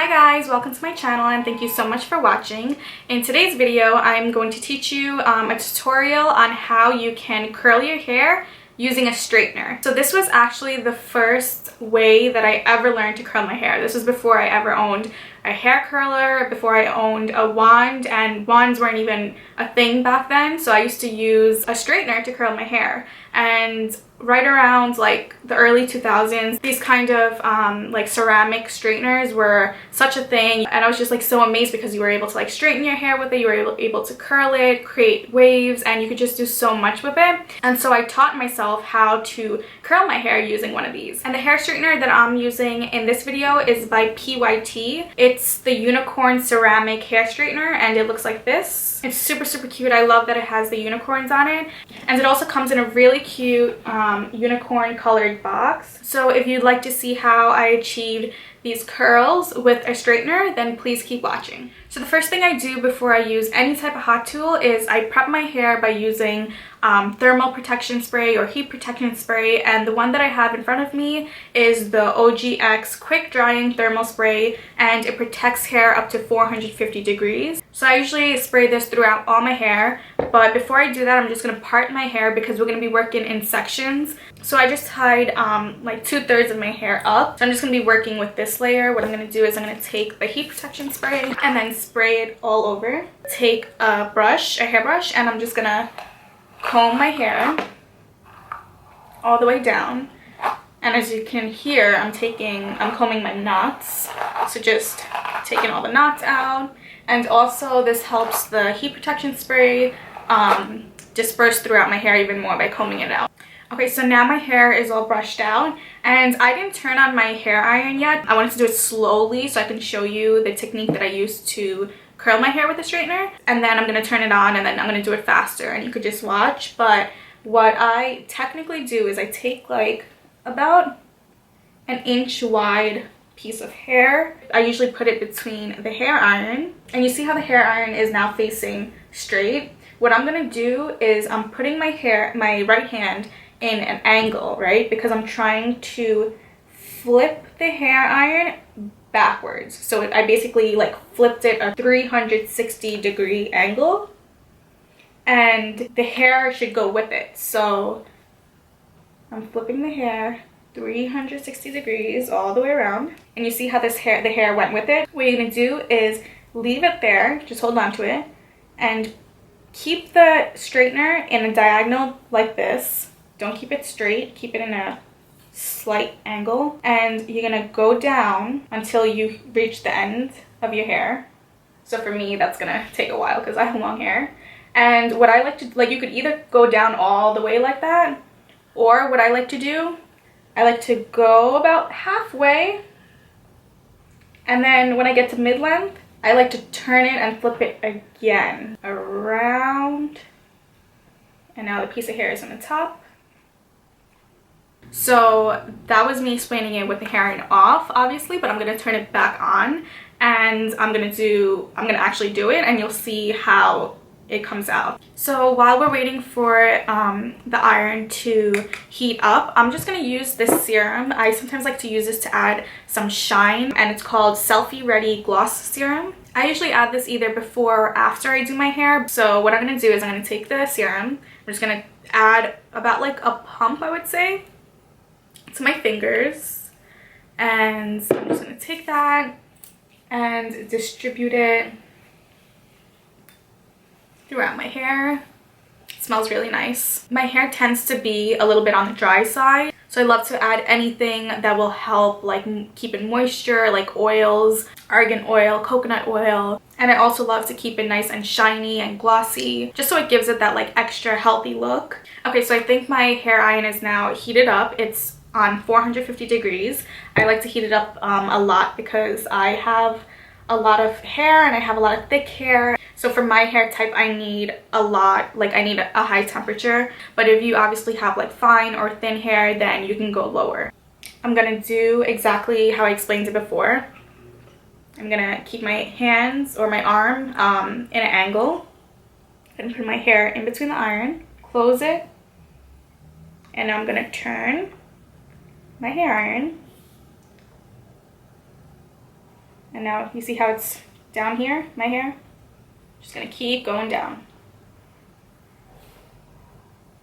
Hi guys, welcome to my channel and thank you so much for watching. In today's video, I'm going to teach you a tutorial on how you can curl your hair using a straightener. So this was actually the first way that I ever learned to curl my hair. This was before I ever owned a hair curler, before I owned a wand, and wands weren't even a thing back then. So I used to use a straightener to curl my hair. And right around like the early 2000s, these kind of like ceramic straighteners were such a thing, and I was just like so amazed because you were able to like straighten your hair with it, you were able to curl it, create waves, and you could just do so much with it. And so I taught myself how to curl my hair using one of these. And the hair straightener that I'm using in this video is by PYT. It's the unicorn ceramic hair straightener and it looks like this. It's super cute. I love that it has the unicorns on it, and it also comes in a really cute unicorn colored box. So if you'd like to see how I achieved these curls with a straightener, then please keep watching. So the first thing I do before I use any type of hot tool is I prep my hair by using thermal protection spray or heat protection spray, and the one that I have in front of me is the OGX quick drying thermal spray, and it protects hair up to 450 degrees. So I usually spray this throughout all my hair, but before I do that, I'm just going to part my hair because we're going to be working in sections. So I just tied like 2/3 of my hair up. So I'm just going to be working with this layer. What I'm going to do is I'm going to take the heat protection spray and then spray it all over. Take a brush, a hairbrush, and I'm just going to comb my hair all the way down. And as you can hear, I'm combing my knots. So just taking all the knots out. And also this helps the heat protection spray disperse throughout my hair even more by combing it out. Okay, so now my hair is all brushed out, and I didn't turn on my hair iron yet. I wanted to do it slowly so I can show you the technique that I use to curl my hair with a straightener, and then I'm going to turn it on and then I'm going to do it faster and you could just watch. But what I technically do is I take like about an inch wide piece of hair. I usually put it between the hair iron, and you see how the hair iron is now facing straight. What I'm going to do is I'm putting my right hand in an angle, right? Because I'm trying to flip the hair iron backwards. So I basically like flipped it a 360-degree angle, and the hair should go with it. So I'm flipping the hair 360 degrees all the way around, and you see how the hair went with it. What you're gonna do is leave it there, just hold on to it, and keep the straightener in a diagonal like this. Don't keep it straight, keep it in a slight angle, and you're gonna go down until you reach the end of your hair. So for me, that's gonna take a while because I have long hair. And what I like to, like, you could either go down all the way like that, or what I like to do, I like to go about halfway, and then when I get to mid-length, I like to turn it and flip it again around, and now the piece of hair is on the top. So that was me explaining it with the hair iron off, obviously, but I'm going to turn it back on, and I'm going to actually do it, and you'll see how it comes out. So while we're waiting for the iron to heat up, I'm just going to use this serum. I sometimes like to use this to add some shine, and it's called Selfie Ready Gloss Serum. I usually add this either before or after I do my hair. So what I'm going to do is I'm going to take the serum. I'm just going to add about like a pump, I would say, to my fingers, and I'm just going to take that and distribute it throughout my hair. It smells really nice. My hair tends to be a little bit on the dry side, so I love to add anything that will help like keep in moisture, like oils, argan oil, coconut oil, and I also love to keep it nice and shiny and glossy, just so it gives it that like extra healthy look. Okay, so I think my hair iron is now heated up. It's on 450 degrees. I like to heat it up a lot because I have a lot of hair and I have a lot of thick hair. So for my hair type, I need a lot, like I need a high temperature. But if you obviously have like fine or thin hair, then you can go lower. I'm gonna do exactly how I explained it before. I'm gonna keep my hands or my arm in an angle. I'm gonna put my hair in between the iron, close it, and I'm gonna turn my hair iron And now you see how it's down here, my hair? Just gonna keep going down.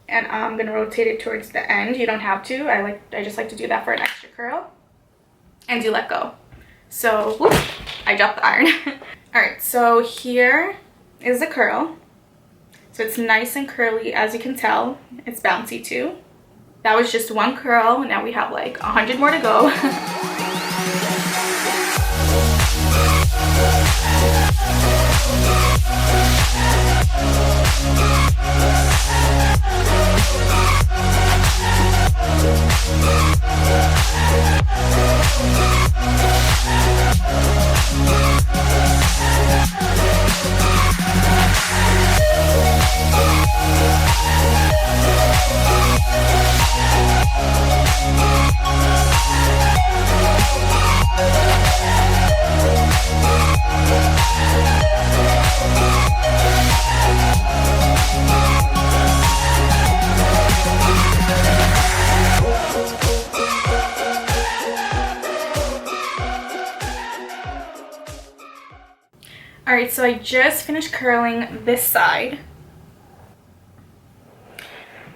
And I'm gonna rotate it towards the end. You don't have to. I just like to do that for an extra curl. And do let go. So, whoop, I dropped the iron. All right, so here is the curl. So it's nice and curly, as you can tell. It's bouncy too. That was just one curl. Now we have like 100 more to go. All right, so I just finished curling this side.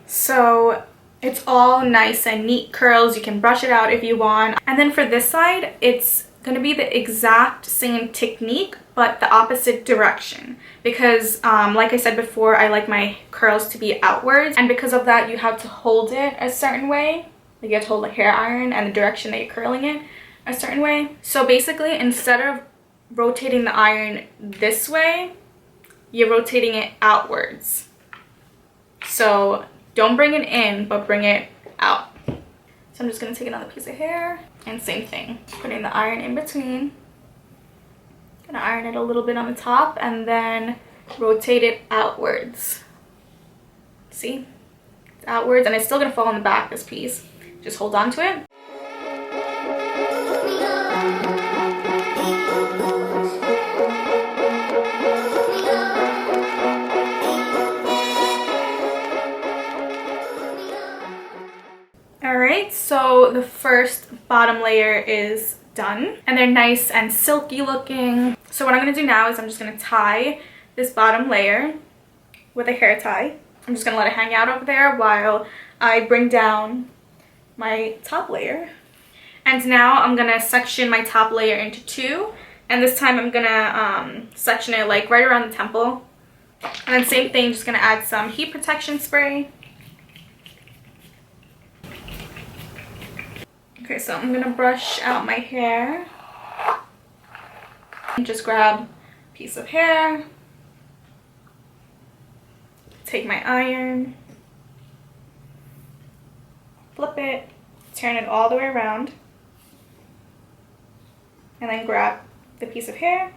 So it's all nice and neat curls. You can brush it out if you want. And then for this side, it's gonna be the exact same technique, but the opposite direction. Because like I said before, I like my curls to be outwards. And because of that, you have to hold it a certain way. Like you have to hold the hair iron and the direction that you're curling it a certain way. So basically, instead of rotating the iron this way, you're rotating it outwards. So don't bring it in, but bring it out. So I'm just gonna take another piece of hair and same thing, putting the iron in between. Gonna iron it a little bit on the top and then rotate it outwards. See? It's outwards, and it's still gonna fall on the back, this piece. Just hold on to it. Alright, so the first bottom layer is done and they're nice and silky looking. So what I'm going to do now is I'm just going to tie this bottom layer with a hair tie. I'm just going to let it hang out over there while I bring down my top layer. And now I'm going to section my top layer into two, and this time I'm going to section it like right around the temple. And then same thing, just going to add some heat protection spray. Okay, so I'm gonna brush out my hair. Just grab a piece of hair, take my iron, flip it, turn it all the way around, and then grab the piece of hair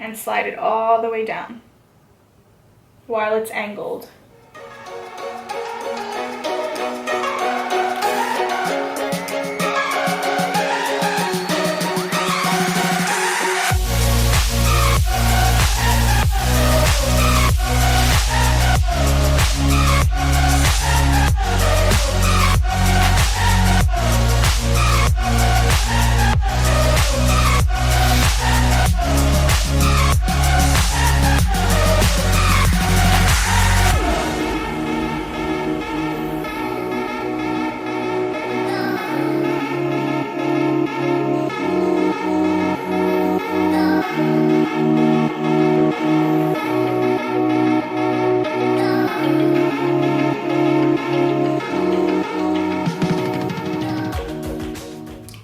and slide it all the way down while it's angled.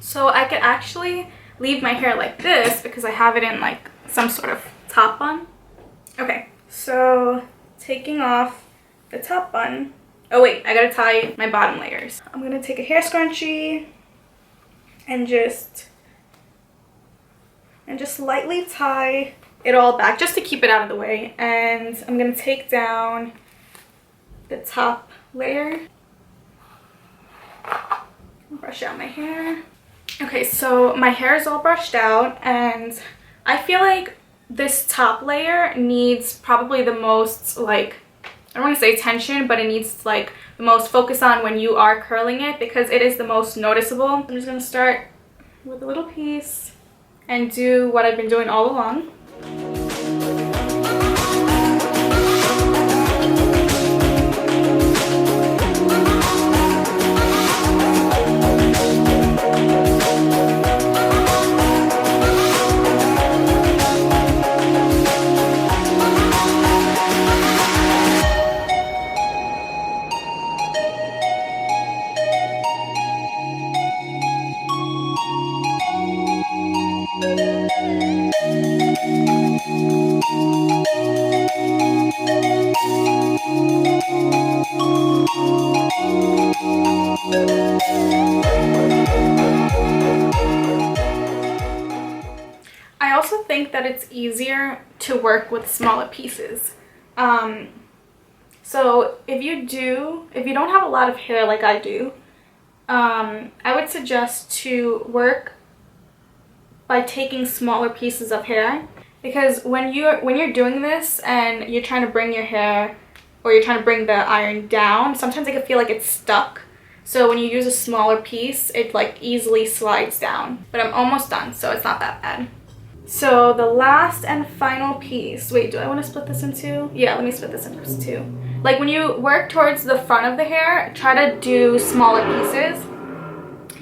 So I could actually leave my hair like this because I have it in like some sort of top bun. Okay, so taking off the top bun. Oh wait, I gotta tie my bottom layers. I'm gonna take a hair scrunchie and just lightly tie it all back just to keep it out of the way. And I'm gonna take down the top layer, brush out my hair. Okay, so my hair is all brushed out and I feel like this top layer needs probably the most, like, I don't want to say tension, but it needs like the most focus on when you are curling it because it is the most noticeable. I'm just going to start with a little piece and do what I've been doing all along. I also think that it's easier to work with smaller pieces. So if you don't have a lot of hair like I do, I would suggest to work by taking smaller pieces of hair, because when you're doing this and you're trying to bring your hair, or you're trying to bring the iron down, sometimes it can feel like it's stuck. So when you use a smaller piece, it like easily slides down. But I'm almost done, so it's not that bad. So the last and final piece, wait, do I want to split this in two? Yeah, let me split this into two. Like when you work towards the front of the hair, try to do smaller pieces,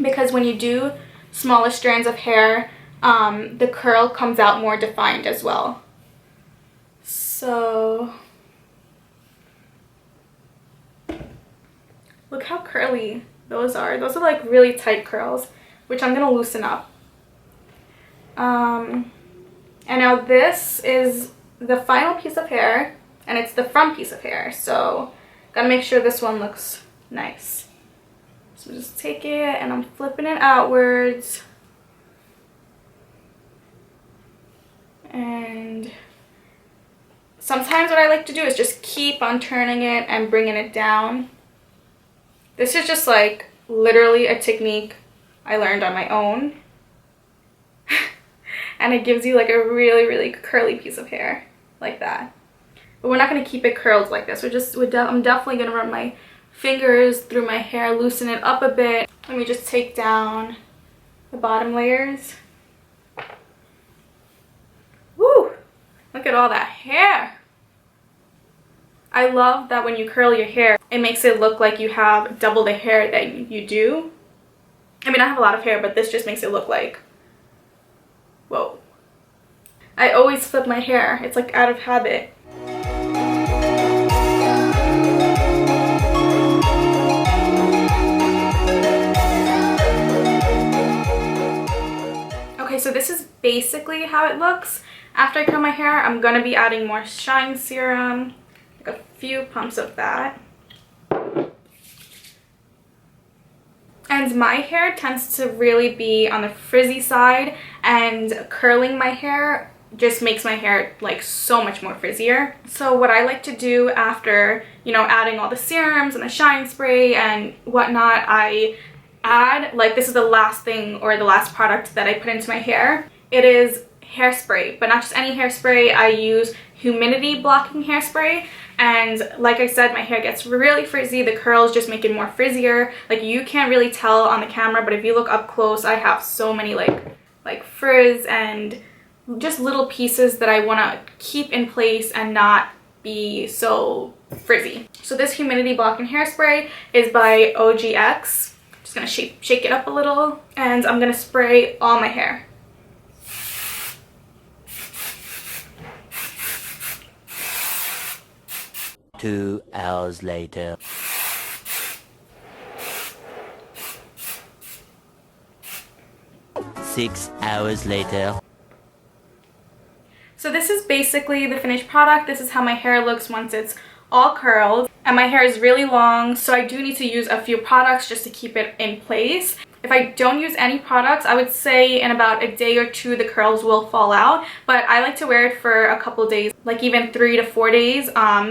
because when you do smaller strands of hair, the curl comes out more defined as well. So look how curly those are. Those are like really tight curls, which I'm gonna loosen up. And now this is the final piece of hair, and it's the front piece of hair, so gotta make sure this one looks nice. So just take it and I'm flipping it outwards, and sometimes what I like to do is just keep on turning it and bringing it down. This is just like literally a technique I learned on my own. And it gives you like a really, really curly piece of hair like that. But we're not going to keep it curled like this. I'm definitely going to run my fingers through my hair, loosen it up a bit. Let me just take down the bottom layers. Woo! Look at all that hair. I love that when you curl your hair, it makes it look like you have double the hair that you do. I mean, I have a lot of hair, but this just makes it look like, whoa. I always flip my hair. It's like out of habit. Okay, so this is basically how it looks. After I curl my hair, I'm gonna be adding more shine serum, like a few pumps of that. And my hair tends to really be on the frizzy side, and curling my hair just makes my hair like so much more frizzier. So what I like to do after, you know, adding all the serums and the shine spray and whatnot, I add, like, this is the last thing or the last product that I put into my hair. It is hairspray, but not just any hairspray. I use humidity blocking hairspray, and like I said, my hair gets really frizzy. The curls just make it more frizzier. Like, you can't really tell on the camera, but if you look up close, I have so many like frizz and just little pieces that I want to keep in place and not be so frizzy. So this humidity blocking hairspray is by OGX. Just gonna shake it up a little, and I'm gonna spray all my hair. Two hours later. Six hours later. So this is basically the finished product. This is how my hair looks once it's all curled, and my hair is really long, so I do need to use a few products just to keep it in place. If I don't use any products, I would say in about a day or two the curls will fall out, but I like to wear it for a couple days, like even 3 to 4 days,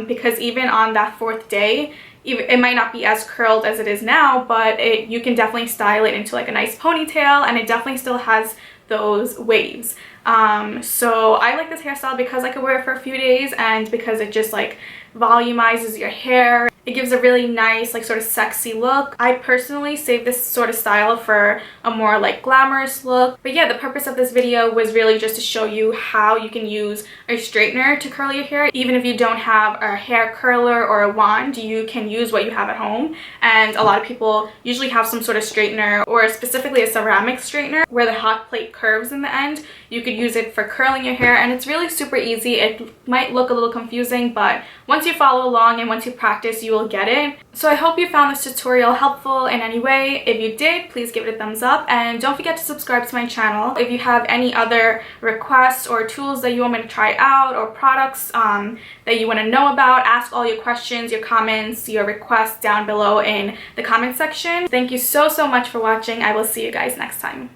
because even on that 4th day, it might not be as curled as it is now, but you can definitely style it into like a nice ponytail, and it definitely still has those waves. So I like this hairstyle because I could wear it for a few days, and because it just like volumizes your hair. It gives a really nice, like, sort of sexy look. I personally save this sort of style for a more like glamorous look. But yeah, the purpose of this video was really just to show you how you can use a straightener to curl your hair. Even if you don't have a hair curler or a wand, you can use what you have at home. And a lot of people usually have some sort of straightener, or specifically a ceramic straightener where the hot plate curves in the end. You could use it for curling your hair, and it's really super easy. It might look a little confusing, but once you follow along and once you practice, you will get it. So I hope you found this tutorial helpful in any way. If you did, please give it a thumbs up, and don't forget to subscribe to my channel. If you have any other requests or tools that you want me to try out, or products that you want to know about, ask all your questions, your comments, your requests down below in the comment section. Thank you so much for watching. I will see you guys next time.